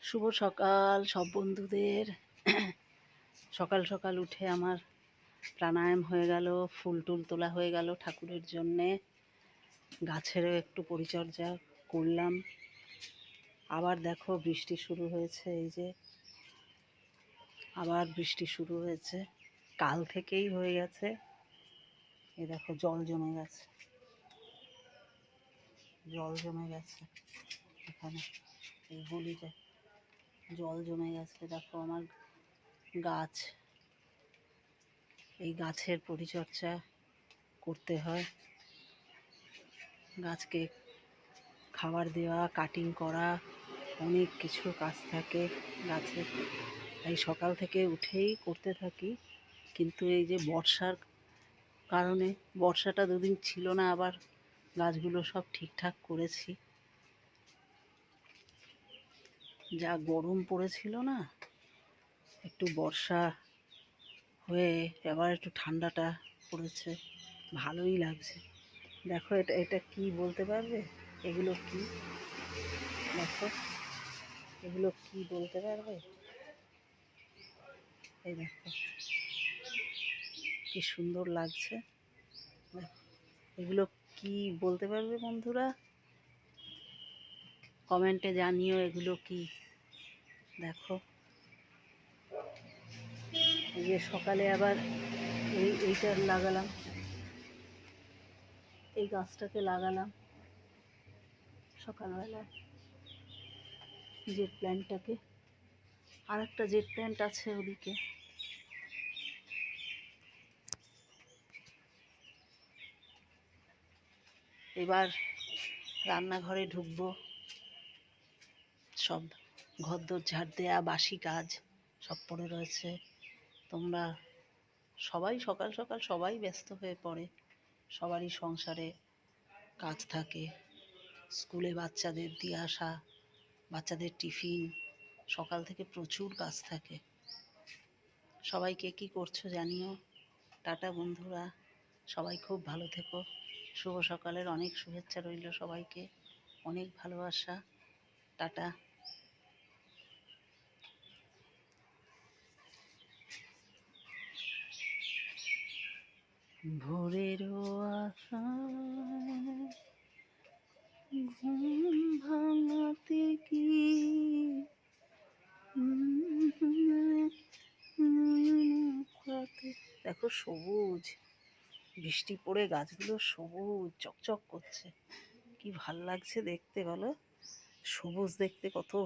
শুভ সকাল সব বন্ধুদের। সকাল সকাল উঠে আমার প্রাণায়াম হয়ে গেল, ফুল টুল তোলা হয়ে গেল ঠাকুরের জন্যে, গাছেরও একটু পরিচর্যা করলাম। আবার দেখো বৃষ্টি শুরু হয়েছে, এই যে আবার বৃষ্টি শুরু হয়েছে, কাল থেকেই হয়ে গেছে। এই দেখো জল জমে গেছে, জল জমে গেছে এখানে, এই গলিতে জল জমে গেছে। দেখো আমার গাছ, এই গাছের পরিচর্যা করতে হয়, গাছকে খাবার দেওয়া, কাটিং করা, অনেক কিছু কাজ থাকে গাছের। তাই সকাল থেকে উঠেই করতে থাকি। কিন্তু এই যে বর্ষার কারণে, বর্ষাটা দুদিন ছিল না, আবার গাছগুলো সব ঠিকঠাক করেছি। যা গরম পড়েছিল না, একটু বর্ষা হয়ে এবার একটু ঠান্ডাটা পড়েছে, ভালোই লাগছে। দেখো এটা এটা কি বলতে পারবে? এগুলো কি? দেখো এগুলো কি বলতে পারবে? এই দেখো কি সুন্দর লাগছে। এগুলো কি বলতে পারবে বন্ধুরা? কমেন্টে জানিও এগুলো কি। দেখো এই যে সকালে আবার এইটা লাগালাম, এই গাছটাকে লাগালাম সকালবেলা, জেট প্ল্যান্টটাকে। আর একটা জেট প্ল্যান্ট আছে ওদিকে। এবার রান্নাঘরে ঢুকবো, সব ঘরদোর ঝাড় দেয়া, বাসি কাজ সব পড়ে রয়েছে। তোমরা সবাই সকাল সকাল সবাই ব্যস্ত হয়ে পড়ে, সবারই সংসারে কাজ থাকে, স্কুলে বাচ্চাদের দিয়ে আসা, বাচ্চাদের টিফিন, সকাল থেকে প্রচুর কাজ থাকে। সবাইকে কি করছো জানিও। টাটা বন্ধুরা, সবাই খুব ভালো থেকো। শুভ সকালের অনেক শুভেচ্ছা রইল সবাইকে, অনেক ভালোবাসা। টাটা। ভোরেরও আশায় ঘুম ভাঙাতে কি দেখো সবুজ, বৃষ্টি পড়ে গাছগুলো সবুজ চকচক করছে, কি ভাল লাগছে দেখতে বলো। সবুজ দেখতে কত